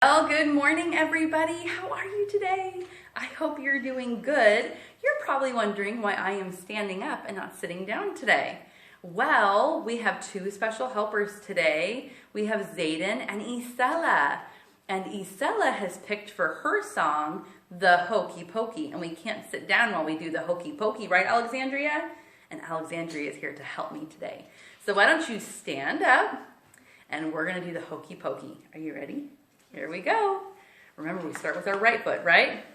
Well, good morning, everybody. How are you today? I hope you're doing good. You're probably wondering why I am standing up and not sitting down today. Well, we have two special helpers today. We have Zayden and Isela. And Isela has picked for her song, The Hokey Pokey. And we can't sit down while we do the Hokey Pokey, right, Alexandria? And Alexandria is here to help me today. So why don't you stand up and we're gonna do the Hokey Pokey. Are you ready? Here we go. Remember, we start with our right foot, right?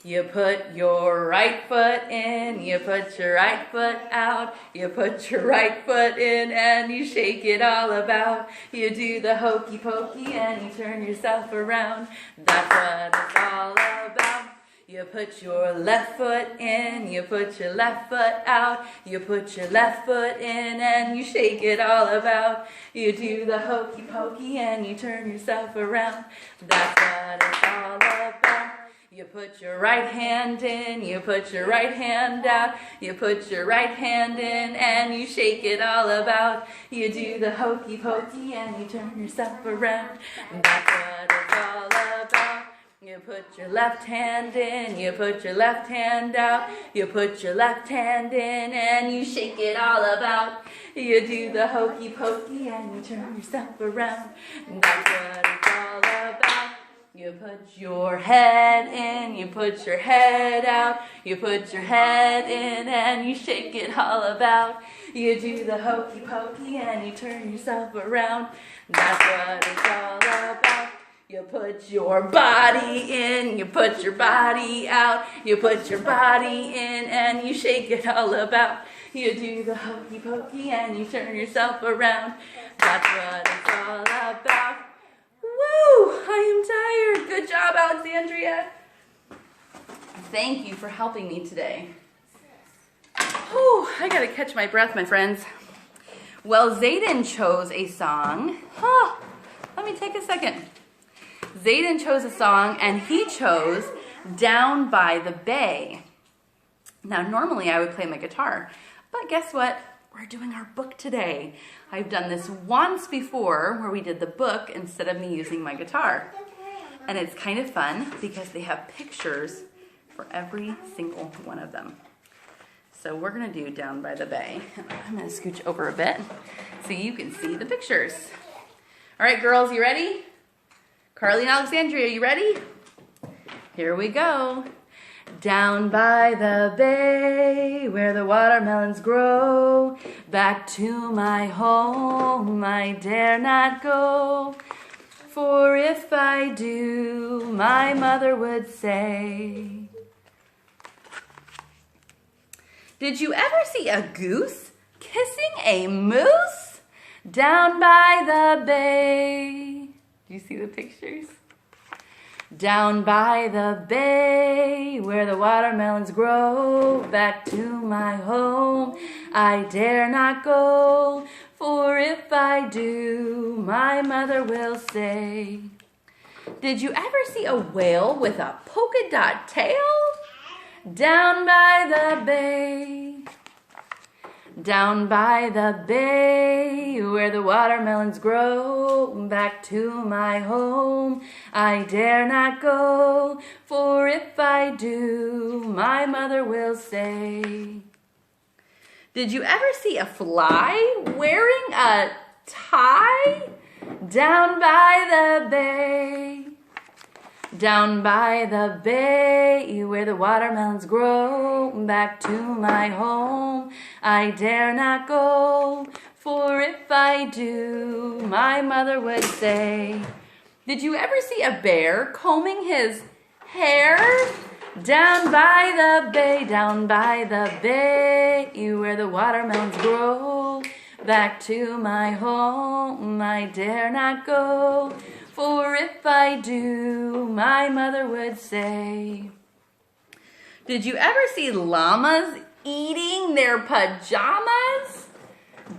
You put your right foot in, you put your right foot out, you put your right foot in and you shake it all about. You do the hokey pokey and you turn yourself around. That's what it's all about. You put your left foot in, you put your left foot out, you put your left foot in and you shake it all about. You do the hokey pokey and you turn yourself around. That's what it's all about. You put your right hand in, you put your right hand out, you put your right hand in and you shake it all about. You do the hokey pokey and you turn yourself around. That's what it's all about. You put your left hand in, you put your left hand out, you put your left hand in and you shake it all about. You do the hokey pokey and you turn yourself around. That's what it's all about. You put your head in, you put your head out, you put your head in and you shake it all about. You do the hokey pokey and you turn yourself around. That's what it's all about. You put your body in, you put your body out, you put your body in and you shake it all about. You do the hokey pokey and you turn yourself around. That's what it's all about. Woo! I am tired. Good job, Alexandria. Thank you for helping me today. Whew, I gotta catch my breath, my friends. Well, Zayden chose a song. Let me take a second. Zayden chose a song and he chose Down by the Bay. Now, normally I would play my guitar, but guess what? We're doing our book today. I've done this once before where we did the book instead of me using my guitar. And it's kind of fun because they have pictures for every single one of them. So we're gonna do Down by the Bay. I'm gonna scooch over a bit so you can see the pictures. All right, girls, you ready? Carly and Alexandria, you ready? Here we go. Down by the bay where the watermelons grow, back to my home I dare not go. For if I do, my mother would say. Did you ever see a goose kissing a moose down by the bay? Do you see the pictures? Down by the bay where the watermelons grow, back to my home I dare not go. For if I do, my mother will say. Did you ever see a whale with a polka dot tail? Down by the bay. Down by the bay where the watermelons grow, back to my home I dare not go. For if I do, my mother will say. Did you ever see a fly wearing a tie? Down by the bay. Down by the bay where the watermelons grow, back to my home I dare not go. For if I do, my mother would say. Did you ever see a bear combing his hair? Down by the bay, down by the bay where the watermelons grow, back to my home I dare not go. For if I do, my mother would say. Did you ever see llamas eating their pajamas?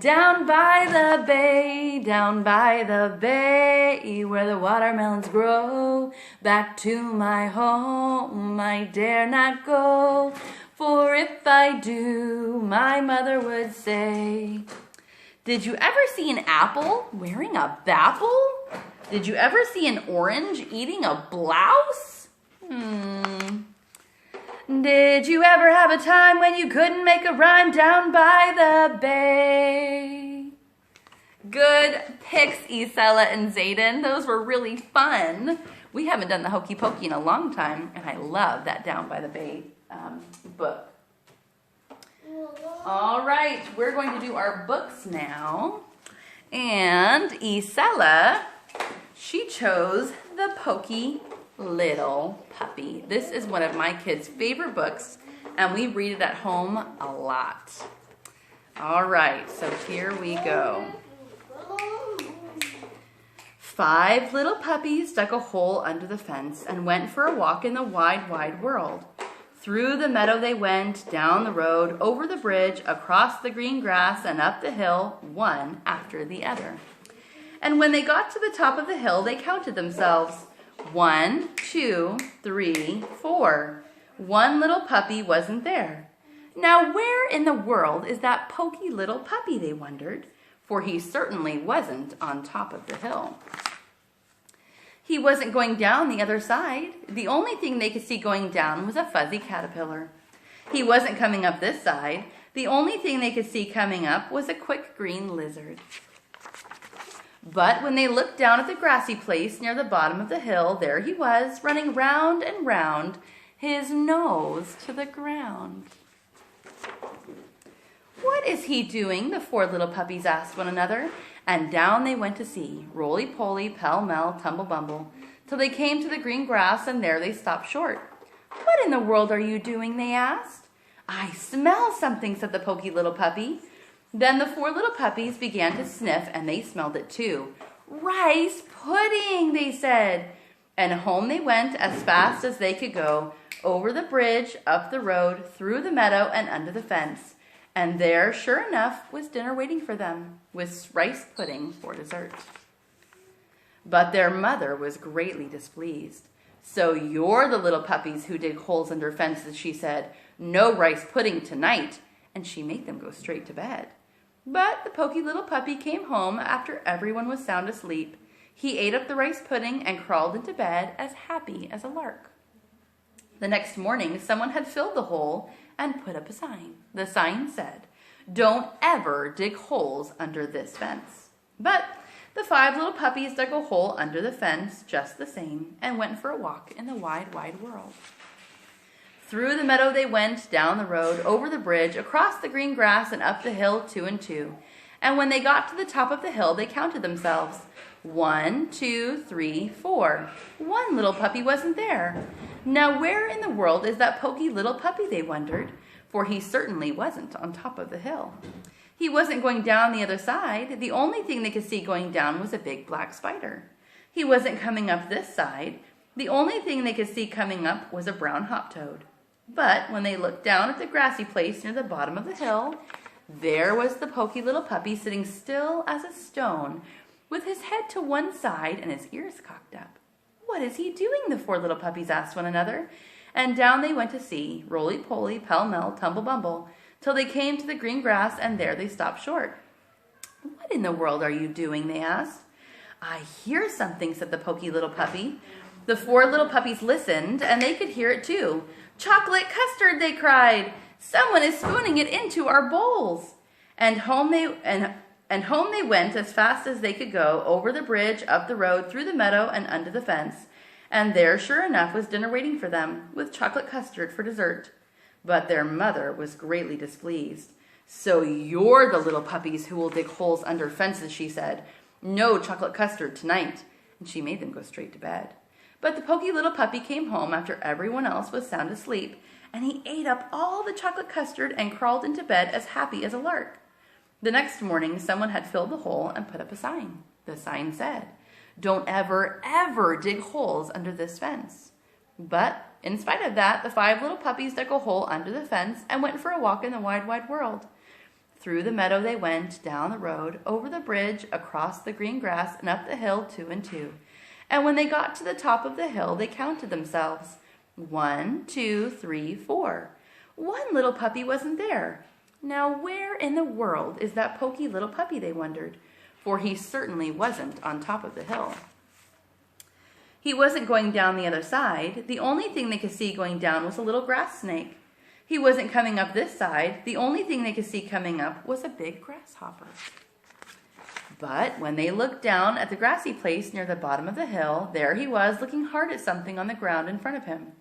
Down by the bay where the watermelons grow, back to my home I dare not go. For if I do, my mother would say. Did you ever see an apple wearing a baffle? Did you ever see an orange eating a blouse? Did you ever have a time when you couldn't make a rhyme down by the bay? Good picks, Isella and Zayden. Those were really fun. We haven't done the Hokey Pokey in a long time, and I love that Down by the Bay book. All right, we're going to do our books now. And Isella, she chose The Pokey Little Puppy. This is one of my kids' favorite books, and we read it at home a lot. All right, so here we go. 5 little puppies dug a hole under the fence and went for a walk in the wide, wide world. Through the meadow they went, down the road, over the bridge, across the green grass, and up the hill, one after the other. And when they got to the top of the hill, they counted themselves. 1, 2, 3, 4. One little puppy wasn't there. Now where in the world is that pokey little puppy, they wondered, for he certainly wasn't on top of the hill. He wasn't going down the other side. The only thing they could see going down was a fuzzy caterpillar. He wasn't coming up this side. The only thing they could see coming up was a quick green lizard. But when they looked down at the grassy place near the bottom of the hill, there he was, running round and round, his nose to the ground. What is he doing? The 4 little puppies asked one another, and down they went to see, roly-poly, pell-mell, tumble-bumble, till they came to the green grass, and there they stopped short. What in the world are you doing? They asked. I smell something, said the pokey little puppy. Then the 4 little puppies began to sniff, and they smelled it too. Rice pudding, they said. And home they went as fast as they could go, over the bridge, up the road, through the meadow, and under the fence. And there, sure enough, was dinner waiting for them, with rice pudding for dessert. But their mother was greatly displeased. So you're the little puppies who dig holes under fences, she said. No rice pudding tonight. And she made them go straight to bed. But the pokey little puppy came home after everyone was sound asleep. He ate up the rice pudding and crawled into bed as happy as a lark. The next morning, someone had filled the hole and put up a sign. The sign said, "Don't ever dig holes under this fence." But the 5 little puppies dug a hole under the fence just the same and went for a walk in the wide, wide world. Through the meadow they went, down the road, over the bridge, across the green grass, and up the hill 2 and 2. And when they got to the top of the hill, they counted themselves. 1, 2, 3, 4. One little puppy wasn't there. Now where in the world is that pokey little puppy, they wondered, for he certainly wasn't on top of the hill. He wasn't going down the other side. The only thing they could see going down was a big black spider. He wasn't coming up this side. The only thing they could see coming up was a brown hoptoad. But when they looked down at the grassy place near the bottom of the hill, there was the pokey little puppy sitting still as a stone, with his head to one side and his ears cocked up. What is he doing? The 4 little puppies asked one another. And down they went to see, roly-poly, pell-mell, tumble-bumble, till they came to the green grass, and there they stopped short. What in the world are you doing? They asked. I hear something, said the pokey little puppy. The 4 little puppies listened, and they could hear it too. Chocolate custard, they cried. Someone is spooning it into our bowls. And home they went as fast as they could go, over the bridge, up the road, through the meadow, and under the fence. And there, sure enough, was dinner waiting for them, with chocolate custard for dessert. But their mother was greatly displeased. So you're the little puppies who will dig holes under fences, she said. No chocolate custard tonight. And she made them go straight to bed. But the pokey little puppy came home after everyone else was sound asleep, and he ate up all the chocolate custard and crawled into bed as happy as a lark. The next morning, someone had filled the hole and put up a sign. The sign said, "Don't ever, ever dig holes under this fence." But in spite of that, the 5 little puppies dug a hole under the fence and went for a walk in the wide, wide world. Through the meadow they went, down the road, over the bridge, across the green grass, and up the hill 2 and 2. And when they got to the top of the hill, they counted themselves. 1, 2, 3, 4. One little puppy wasn't there. Now where in the world is that pokey little puppy, they wondered, for he certainly wasn't on top of the hill. He wasn't going down the other side. The only thing they could see going down was a little grass snake. He wasn't coming up this side. The only thing they could see coming up was a big grasshopper. But when they looked down at the grassy place near the bottom of the hill, there he was looking hard at something on the ground in front of him.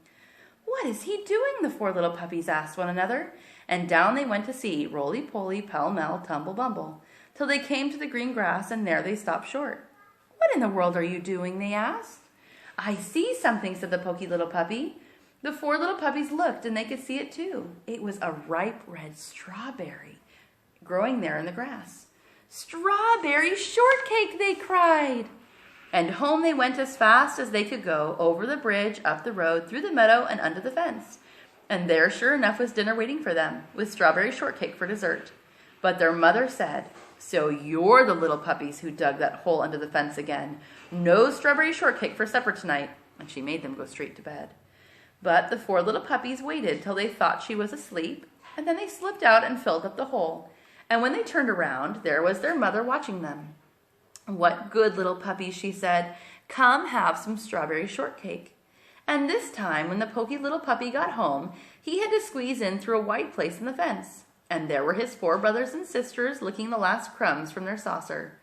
"What is he doing?" the four little puppies asked one another. And down they went to see, roly-poly, pell-mell, tumble-bumble, till they came to the green grass, and there they stopped short. "What in the world are you doing?" they asked. "I see something," said the poky little puppy. The four little puppies looked, and they could see it too. It was a ripe red strawberry growing there in the grass. "Strawberry shortcake!" they cried. And home they went as fast as they could go, over the bridge, up the road, through the meadow, and under the fence. And there, sure enough, was dinner waiting for them, with strawberry shortcake for dessert. But their mother said, "So you're the little puppies who dug that hole under the fence again. No strawberry shortcake for supper tonight." And she made them go straight to bed. But the four little puppies waited till they thought she was asleep, and then they slipped out and filled up the hole. And when they turned around, there was their mother watching them. "What good little puppies," she said. "Come have some strawberry shortcake." And this time, when the poky little puppy got home, he had to squeeze in through a wide place in the fence. And there were his four brothers and sisters licking the last crumbs from their saucer.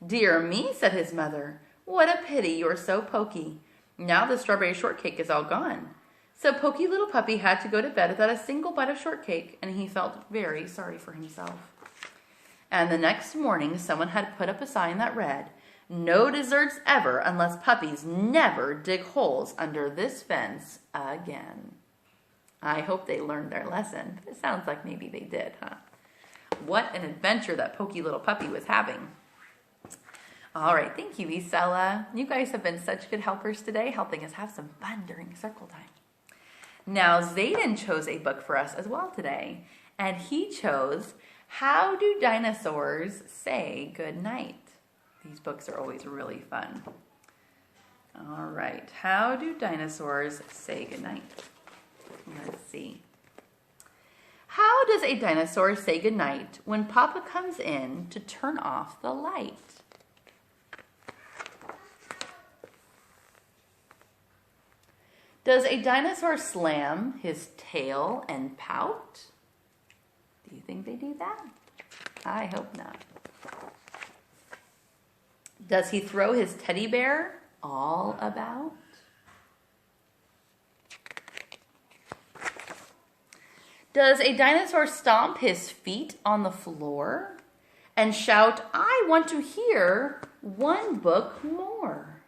"Dear me," said his mother, "what a pity you're so poky. Now the strawberry shortcake is all gone." So Poky Little Puppy had to go to bed without a single bite of shortcake, and he felt very sorry for himself. And the next morning, someone had put up a sign that read, "No desserts ever unless puppies never dig holes under this fence again." I hope they learned their lesson. It sounds like maybe they did, huh? What an adventure that Poky Little Puppy was having. All right, thank you, Isella. You guys have been such good helpers today, helping us have some fun during circle time. Now, Zayden chose a book for us as well today, and he chose How Do Dinosaurs Say Goodnight? These books are always really fun. All right, How Do Dinosaurs Say Goodnight? Let's see. How does a dinosaur say goodnight when Papa comes in to turn off the light? Does a dinosaur slam his tail and pout? Do you think they do that? I hope not. Does he throw his teddy bear all about? Does a dinosaur stomp his feet on the floor and shout, "I want to hear one book more"?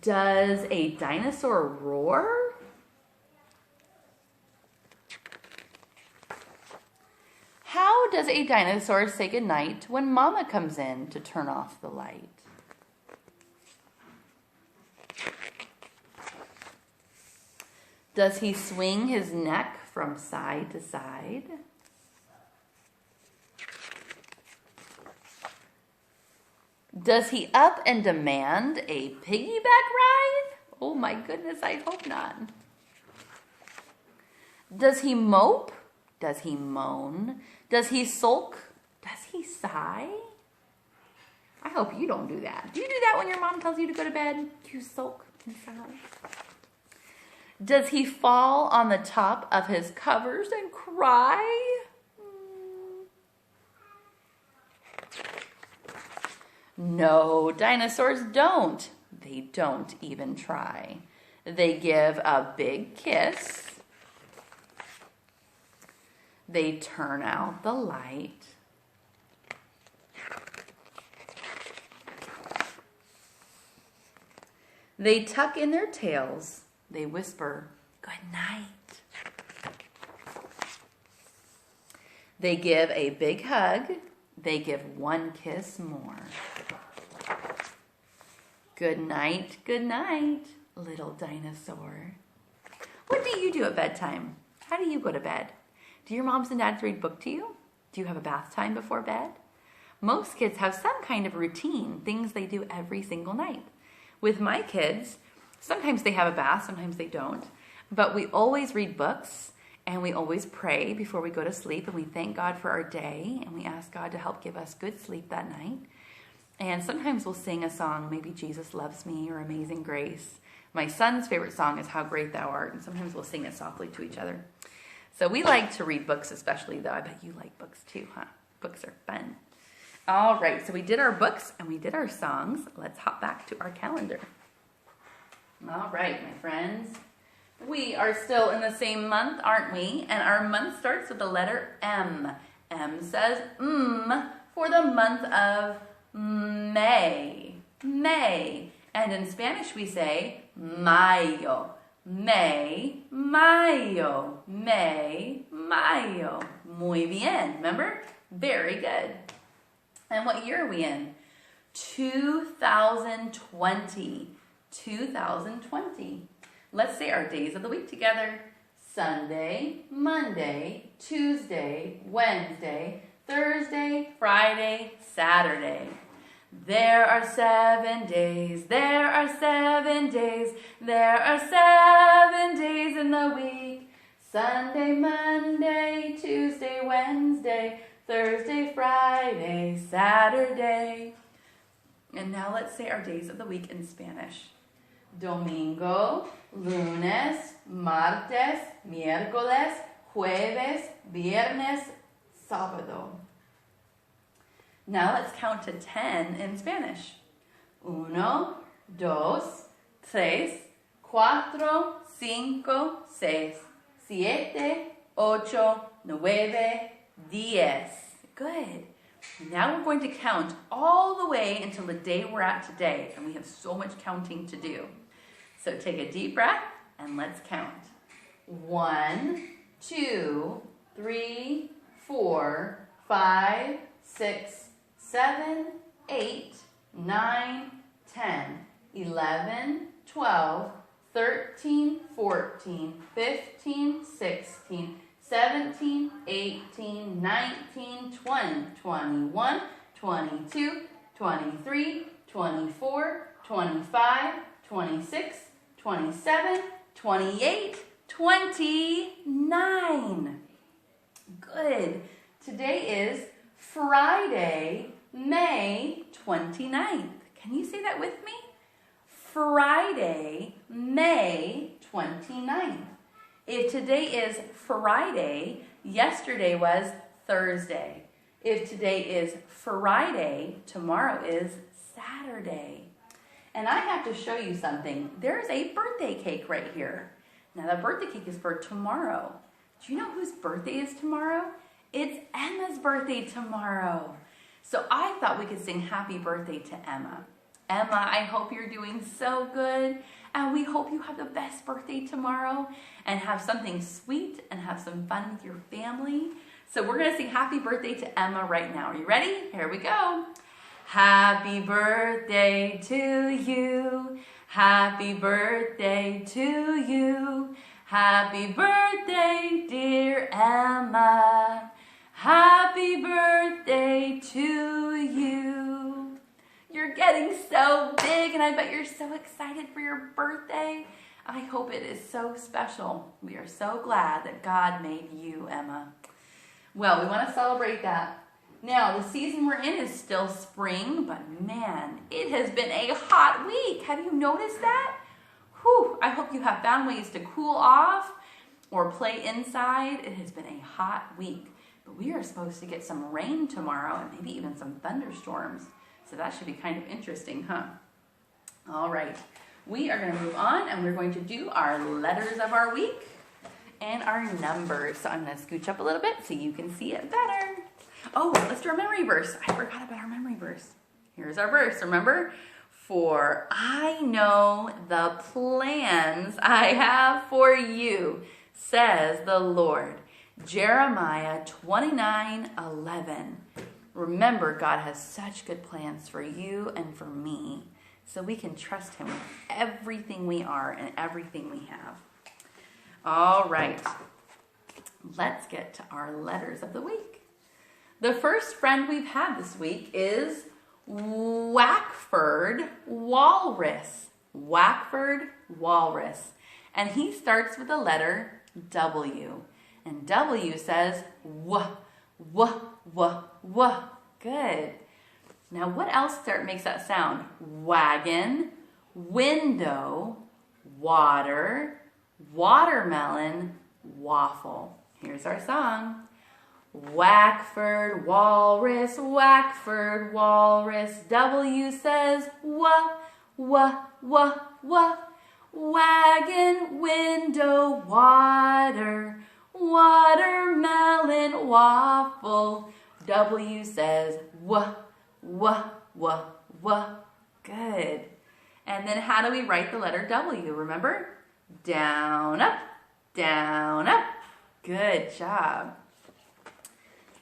Does a dinosaur roar? How does a dinosaur say goodnight when Mama comes in to turn off the light? Does he swing his neck from side to side? Does he up and demand a piggyback ride? Oh my goodness, I hope not. Does he mope? Does he moan? Does he sulk? Does he sigh? I hope you don't do that. Do you do that when your mom tells you to go to bed? Do you sulk and sigh? Does he fall on the top of his covers and cry? No, dinosaurs don't. They don't even try. They give a big kiss. They turn out the light. They tuck in their tails. They whisper, "Good night." They give a big hug. They give one kiss more. Good night, little dinosaur. What do you do at bedtime? How do you go to bed? Do your moms and dads read book to you? Do you have a bath time before bed? Most kids have some kind of routine, things they do every single night. With my kids, sometimes they have a bath, sometimes they don't. But we always read books, And we always pray before we go to sleep, and we thank God for our day, and we ask God to help give us good sleep that night. And sometimes we'll sing a song, maybe Jesus Loves Me or Amazing Grace. My son's favorite song is How Great Thou Art, and sometimes we'll sing it softly to each other. So we like to read books especially, though. I bet you like books too, huh? Books are fun. All right, so we did our books and we did our songs. Let's hop back to our calendar. All right, my friends. We are still in the same month, aren't we? And our month starts with the letter M. M says for the month of May. May. And in Spanish we say mayo. May, mayo. May, mayo. Muy bien. Remember? Very good. And what year are we in? 2020. 2020. Let's say our days of the week together. Sunday, Monday, Tuesday, Wednesday, Thursday, Friday, Saturday. There are 7 days, there are 7 days, there are 7 days in the week. Sunday, Monday, Tuesday, Wednesday, Thursday, Friday, Saturday. And now let's say our days of the week in Spanish. Domingo, lunes, martes, miércoles, jueves, viernes, sábado. Now let's count to 10 in Spanish. 1, 2, 3, 4, 5, 6, 7, 8, 9, 10. Good. Now we're going to count all the way until the day we're at today, and we have so much counting to do. So take a deep breath and let's count. 1, 2, 3, 4, 5, 6, 7, 8, 9, 10, 11, 12, 13, 14, 15, 16, 17, 18, 19, 20, 21, 22, 23, 24, 25, 26, 27, 28, 29. Good. Today is Friday, May 29th. Can you say that with me? Friday, May 29th. If today is Friday, yesterday was Thursday. If today is Friday, tomorrow is Saturday. And I have to show you something. There's a birthday cake right here. Now the birthday cake is for tomorrow. Do you know whose birthday is tomorrow? It's Emma's birthday tomorrow. So I thought we could sing happy birthday to Emma. Emma, I hope you're doing so good. And we hope you have the best birthday tomorrow and have something sweet and have some fun with your family. So we're going to sing happy birthday to Emma right now. Are you ready? Here we go. Happy birthday to you. Happy birthday to you. Happy birthday, dear Emma. Happy birthday to you. You're getting so big, and I bet you're so excited for your birthday. I hope it is so special. We are so glad that God made you, Emma. Well, we want to celebrate that. Now, the season we're in is still spring, but man, it has been a hot week. Have you noticed that? Whew, I hope you have found ways to cool off or play inside. It has been a hot week, but we are supposed to get some rain tomorrow and maybe even some thunderstorms. So that should be kind of interesting, huh? All right, we are going to move on and we're going to do our letters of our week and our numbers. So I'm going to scooch up a little bit so you can see it better. Oh, let's do our memory verse. I forgot about our memory verse. Here's our verse, remember? For I know the plans I have for you, says the Lord. Jeremiah 29:11. Remember, God has such good plans for you and for me, so we can trust Him with everything we are and everything we have. All right, let's get to our letters of the week. The first friend we've had this week is Wackford Walrus. Wackford Walrus. And he starts with the letter W. And W says W, W, W, W. Good. Now what else makes that sound? Wagon, window, water, watermelon, waffle. Here's our song. Wackford walrus, Wackford walrus. W says W, W, W, W. Wagon, window, water, watermelon, waffle. W says W, W, W, W. Good. And then how do we write the letter W? Remember? Down, up, down, up. Good job.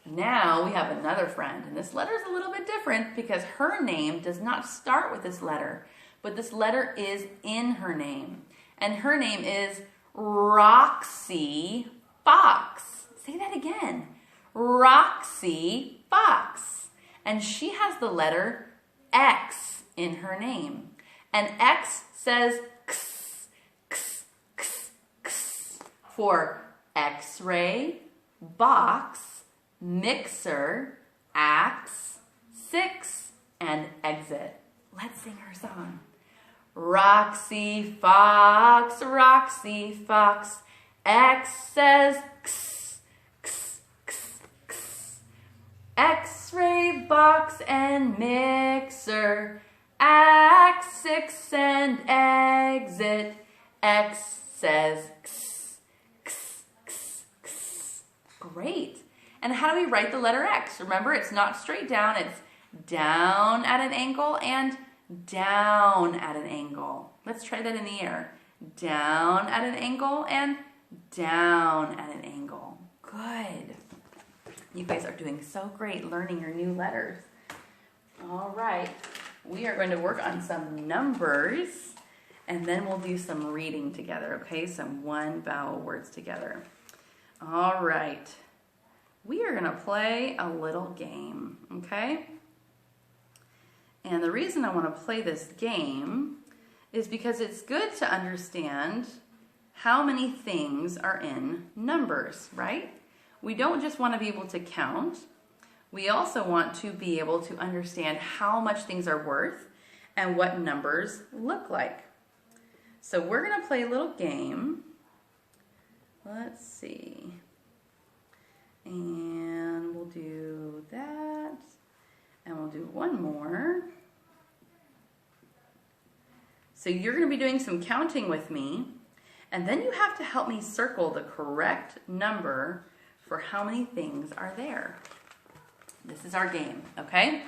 Now we have another friend, and this letter is a little bit different because her name does not start with this letter, but this letter is in her name. And her name is Roxy Fox. Say that again. Roxy Fox. And she has the letter X in her name. And X says X, X, X, X for X-ray, box, mixer, axe, 6, and exit. Let's sing her song. Roxy Fox, Roxy Fox, X says X, X, X, X. X-ray, box, and mixer, axe, 6, and exit. X says X, X, X, X. Great. And how do we write the letter X? Remember, it's not straight down, it's down at an angle and down at an angle. Let's try that in the air. Down at an angle and down at an angle. Good. You guys are doing so great learning your new letters. All right. We are going to work on some numbers and then we'll do some reading together, okay? Some one vowel words together. All right. We are going to play a little game, okay? And the reason I want to play this game is because it's good to understand how many things are in numbers, right? We don't just want to be able to count. We also want to be able to understand how much things are worth and what numbers look like. So we're going to play a little game. Let's see. And we'll do that. And we'll do one more. So you're going to be doing some counting with me, and then you have to help me circle the correct number for how many things are there. This is our game, okay?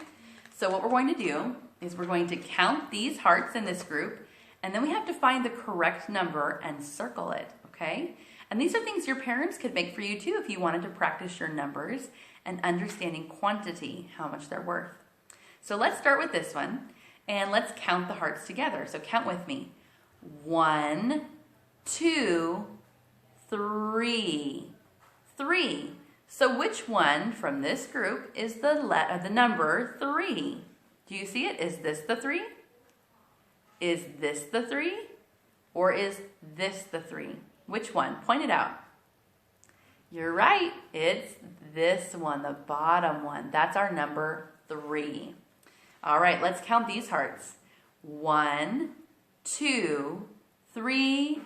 So what we're going to do is we're going to count these hearts in this group, and then we have to find the correct number and circle it, okay? And these are things your parents could make for you too if you wanted to practice your numbers and understanding quantity, how much they're worth. So let's start with this one, and let's count the hearts together. So count with me. 1, 2, 3. 3. So which one from this group is the number 3? Do you see it? Is this the 3? Is this the 3? Or is this the 3? Which one? Point it out. You're right. It's this one, the bottom one. That's our number 3. All right, let's count these hearts. 1, 2, 3,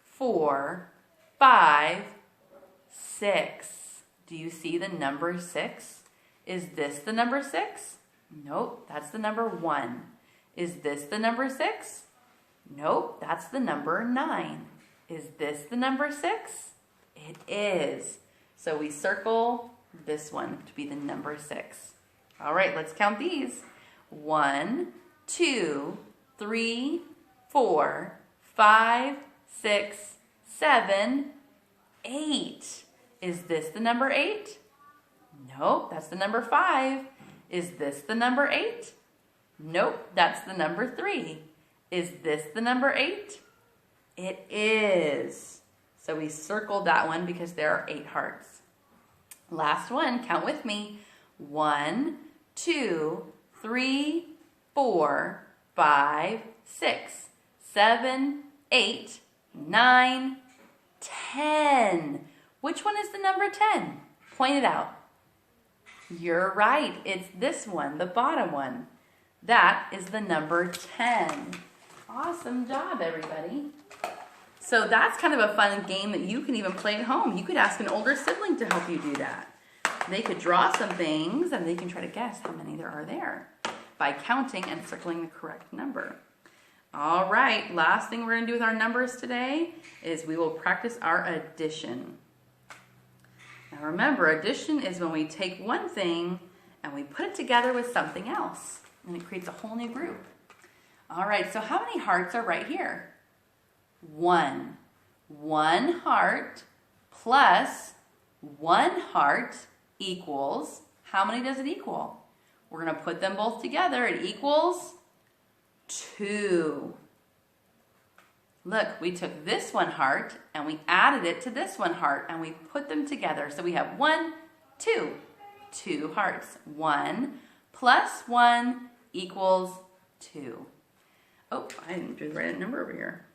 4, 5, 6. Do you see the number 6? Is this the number 6? Nope, that's the number 1. Is this the number 6? Nope, that's the number 9. Is this the number 6? It is. So we circle this one to be the number 6. All right, let's count these. 1, 2, 3, 4, 5, 6, 7, 8. Is this the number 8? Nope, that's the number 5. Is this the number 8? Nope, that's the number 3. Is this the number 8? It is. So we circled that one because there are 8 hearts. Last one, count with me. 1, 2, 3, 4, 5, 6, 7, 8, 9, 10. Which one is the number 10? Point it out. You're right. It's this one, the bottom one. That is the number 10. Awesome job, everybody. So that's kind of a fun game that you can even play at home. You could ask an older sibling to help you do that. They could draw some things and they can try to guess how many there are there by counting and circling the correct number. All right, last thing we're going to do with our numbers today is we will practice our addition. Now remember, addition is when we take one thing and we put it together with something else, and it creates a whole new group. All right, so how many hearts are right here? 1. 1 heart plus 1 heart equals, how many does it equal? We're going to put them both together. It equals 2. Look, we took this 1 heart and we added it to this 1 heart and we put them together. So we have 1, 2, 2 hearts. 1 plus 1 equals 2. Oh, I didn't do the right number over here.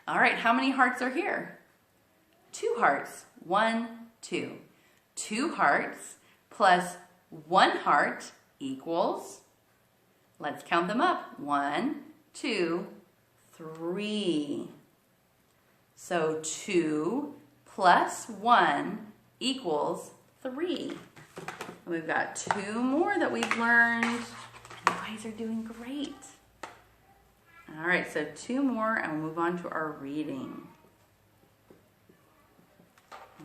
All right, how many hearts are here? 2 hearts. 1, 2. 2 hearts plus 1 heart equals, let's count them up. 1, 2, 3. So 2 plus 1 equals 3. And we've got 2 more that we've learned, and you guys are doing great. All right, so 2 more and we'll move on to our reading.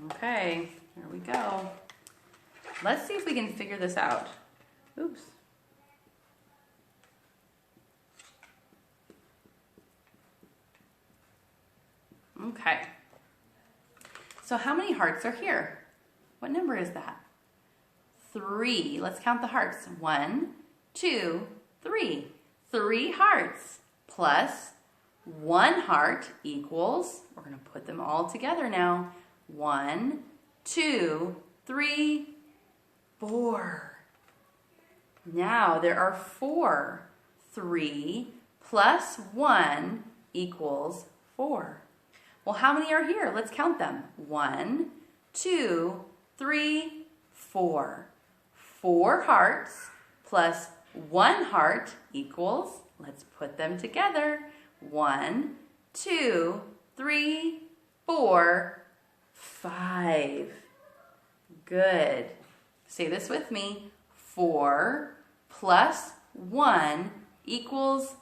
Okay, here we go. Let's see if we can figure this out. Oops. Okay. So how many hearts are here? What number is that? 3. Let's count the hearts. 1, 2, 3. 3 hearts plus 1 heart equals, we're going to put them all together now. 1, 2, 3, 4. Now there are 4. 3 plus 1 equals 4. Well, how many are here? Let's count them. 1, 2, 3, 4. 4 hearts plus 1 heart equals, let's put them together. 1, 2, 3, 4, 5. Good. Say this with me. 4 plus 1 equals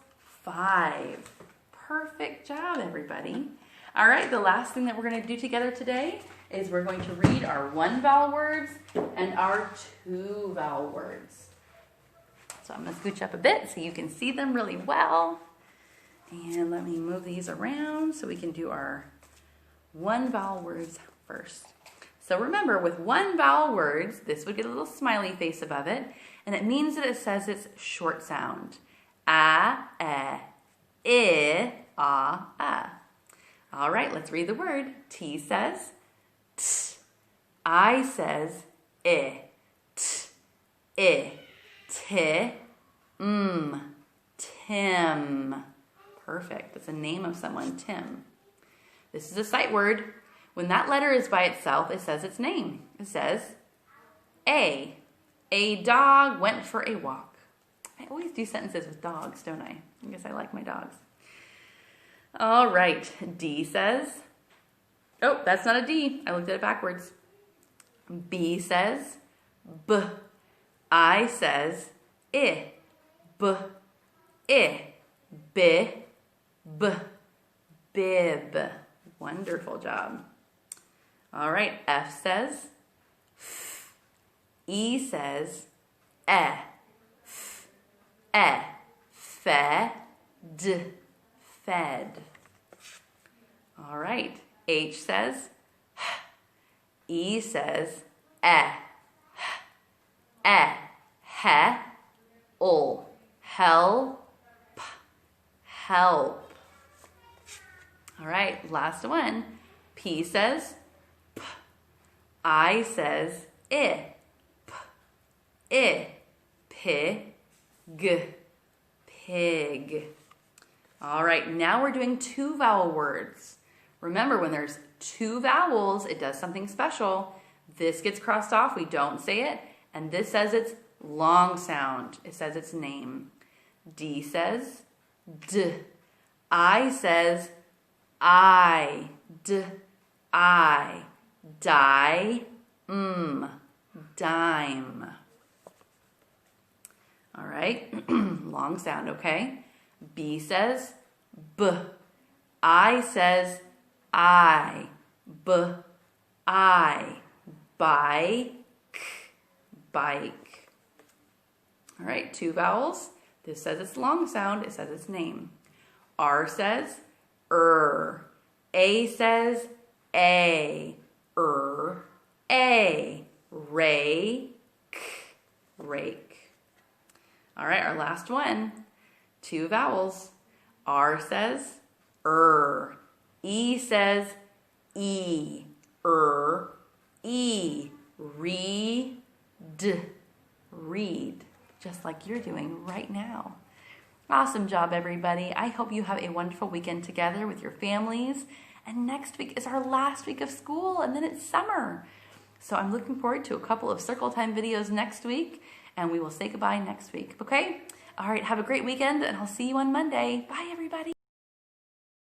5. Perfect job, everybody. All right, the last thing that we're going to do together today is we're going to read our 1 vowel words and our 2 vowel words. So I'm going to scooch up a bit so you can see them really well. And let me move these around so we can do our 1 vowel words first. So remember, with 1 vowel words, this would get a little smiley face above it, and it means that it says it's short sound. A, I, a. All right, let's read the word. T says t. I says I. T, I. T, Tim. Perfect. That's a name of someone, Tim. This is a sight word. When that letter is by itself, it says its name. It says A. A dog went for a walk. I always do sentences with dogs, don't I? I guess I like my dogs. All right. D says, oh, that's not a D. I looked at it backwards. B says B. I says I. B. I. B. B. Bib. Wonderful job. All right, F says F. E says E. F. E. Fed. Fed. All right, H says H. E says E. He. Ul. Help. Help. All right, last one. P says P. I says I. P. I. Pig. Pig. All right, now we're doing 2 vowel words. Remember, when there's two vowels, it does something special. This gets crossed off, we don't say it, and this says it's long sound. It says its name. D says D. I says I. D, I. Die, dime. All right, long sound, okay? B says B. I says I. B, I. Bike, bike. All right, two vowels. This says it's long sound. It says its name. R says A says A. A. Rake, rake. All right, our last one. Two vowels. R says E says E. E. Read. Read. Just like you're doing right now. Awesome job, everybody. I hope you have a wonderful weekend together with your families. And next week is our last week of school, and then it's summer. So I'm looking forward to a couple of circle time videos next week, and we will say goodbye next week, okay? All right, have a great weekend, and I'll see you on Monday. Bye, everybody.